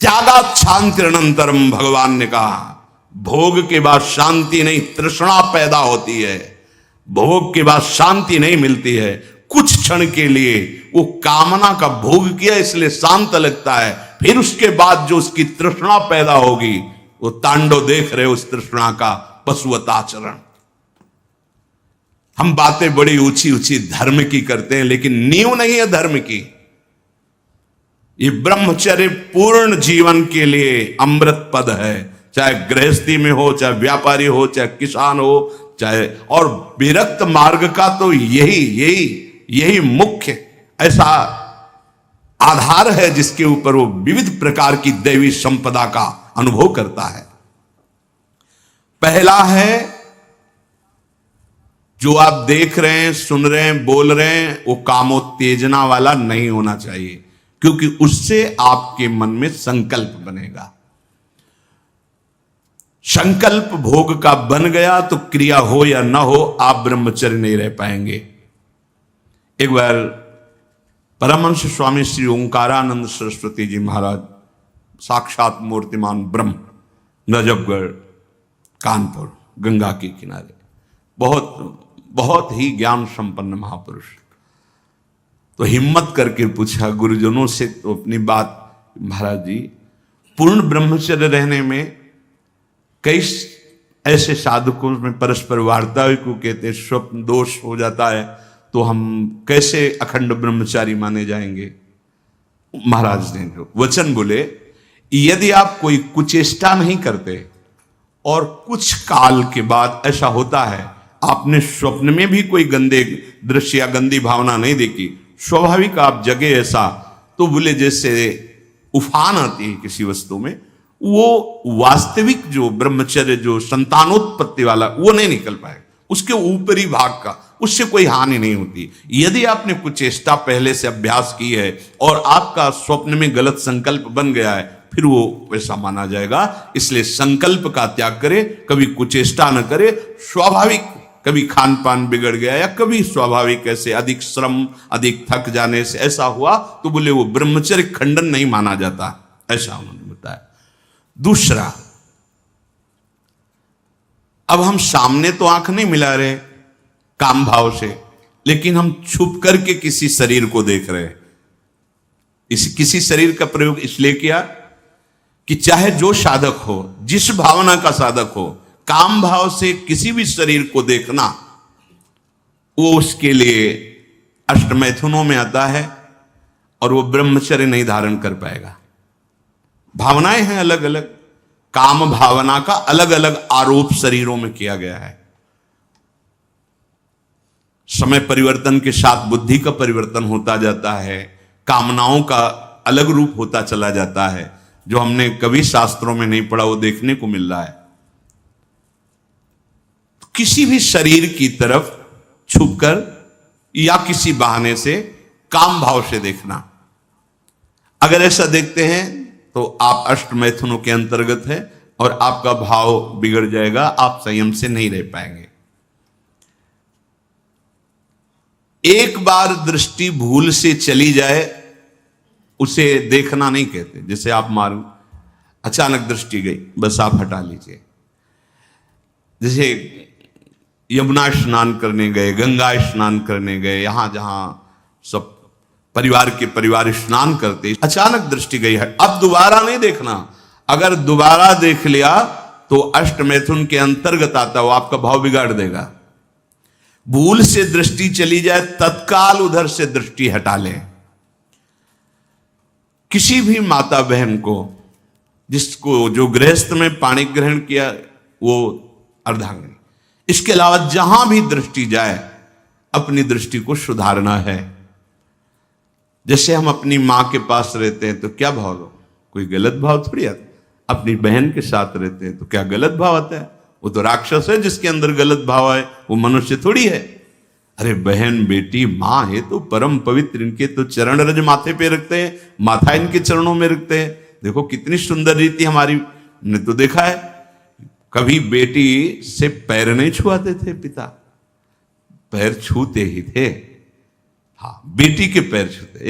त्यागात शांतिरनंतरम, भगवान ने कहा भोग के बाद शांति नहीं, तृष्णा पैदा होती है। भोग के बाद शांति नहीं मिलती है। कुछ क्षण के लिए वो कामना का भोग किया इसलिए शांत लगता है, फिर उसके बाद जो उसकी तृष्णा पैदा होगी वो तांडव देख रहे उस तृष्णा का पशुवताचरण। हम बातें बड़ी ऊंची ऊंची धर्म की करते हैं, लेकिन नींव नहीं है धर्म की। ये ब्रह्मचर्य पूर्ण जीवन के लिए अमृत पद है, चाहे गृहस्थी में हो, चाहे व्यापारी हो, चाहे किसान हो, चाहे और विरक्त मार्ग का तो यही मुख्य ऐसा आधार है जिसके ऊपर वो विविध प्रकार की दैवी संपदा का अनुभव करता है। पहला है जो आप देख रहे हैं, सुन रहे हैं, बोल रहे हैं, वो कामोत्तेजना वाला नहीं होना चाहिए, क्योंकि उससे आपके मन में संकल्प बनेगा। संकल्प भोग का बन गया तो क्रिया हो या ना हो आप ब्रह्मचर्य नहीं रह पाएंगे। एक बार परमहंस स्वामी श्री ओंकारानंद सरस्वती जी महाराज, साक्षात मूर्तिमान ब्रह्म, नजफगढ़ कानपुर गंगा के किनारे, बहुत ही ज्ञान संपन्न महापुरुष, तो हिम्मत करके पूछा गुरुजनों से तो अपनी बात, महाराज जी पूर्ण ब्रह्मचर्य रहने में कई ऐसे साधकों में परस्पर वार्ता को कहते हैं स्वप्न दोष हो जाता है, तो हम कैसे अखंड ब्रह्मचारी माने जाएंगे। महाराज ने जो वचन बोले, यदि आप कोई कुचेष्टा नहीं करते और कुछ काल के बाद ऐसा होता है आपने स्वप्न में भी कोई गंदे दृश्य या गंदी भावना नहीं देखी, स्वाभाविक आप जगे ऐसा, तो बोले जैसे उफान आती है किसी वस्तु में, वो वास्तविक जो ब्रह्मचर्य जो संतानोत्पत्ति वाला वो नहीं निकल पाएगा, उसके ऊपरी भाग का, उससे कोई हानि नहीं होती। यदि आपने कुछ चेष्टा पहले से अभ्यास की है और आपका स्वप्न में गलत संकल्प बन गया है, फिर वो वैसा माना जाएगा। इसलिए संकल्प का त्याग करे, कभी कुचेष्टा न करे। स्वाभाविक कभी खान पान बिगड़ गया या कभी स्वाभाविक ऐसे अधिक श्रम अधिक थक जाने से ऐसा हुआ, तो बोले वो ब्रह्मचर्य खंडन नहीं माना जाता, ऐसा उन्होंने बताया। दूसरा, अब हम सामने तो आंख नहीं मिला रहे काम भाव से, लेकिन हम छुप करके किसी शरीर को देख रहे हैं। किसी शरीर का प्रयोग इसलिए किया कि चाहे जो साधक हो, जिस भावना का साधक हो, काम भाव से किसी भी शरीर को देखना वो उसके लिए अष्टमैथुनों में आता है और वो ब्रह्मचर्य नहीं धारण कर पाएगा। भावनाएं हैं अलग अलग, काम भावना का अलग अलग आरोप शरीरों में किया गया है। समय परिवर्तन के साथ बुद्धि का परिवर्तन होता जाता है, कामनाओं का अलग रूप होता चला जाता है, जो हमने कभी शास्त्रों में नहीं पढ़ा वो देखने को मिल रहा है। किसी भी शरीर की तरफ छुपकर या किसी बहाने से काम भाव से देखना, अगर ऐसा देखते हैं तो आप अष्टमैथुनों के अंतर्गत है और आपका भाव बिगड़ जाएगा, आप संयम से नहीं रह पाएंगे। एक बार दृष्टि भूल से चली जाए उसे देखना नहीं कहते। जैसे आप मारो, अचानक दृष्टि गई, बस आप हटा लीजिए। जैसे यमुना स्नान करने गए, गंगा स्नान करने गए, यहां जहां सब परिवार स्नान करते, अचानक दृष्टि गई है, अब दोबारा नहीं देखना। अगर दोबारा देख लिया तो अष्टमैथुन के अंतर्गत आता, वो आपका भाव बिगाड़ देगा। भूल से दृष्टि चली जाए तत्काल उधर से दृष्टि हटा लें। किसी भी माता बहन को जिसको जो गृहस्थ में पाणी ग्रहण किया वो अर्धांगिनी, इसके अलावा जहां भी दृष्टि जाए अपनी दृष्टि को सुधारना है। जैसे हम अपनी मां के पास रहते हैं तो क्या भाव हो, कोई गलत भाव थोड़ी आता। अपनी बहन के साथ रहते हैं तो क्या गलत भाव आता है, वो तो राक्षस है जिसके अंदर गलत भाव है, वो मनुष्य थोड़ी है। अरे बहन बेटी मां है तो परम पवित्र, इनके तो चरण रज माथे पे रखते हैं, माथा इनके चरणों में रखते हैं। देखो कितनी सुंदर रीति हमारी ने तो देखा है, कभी बेटी से पैर नहीं छुआते थे पिता, पैर छूते ही थे। हाँ, बेटी के पैर छूते।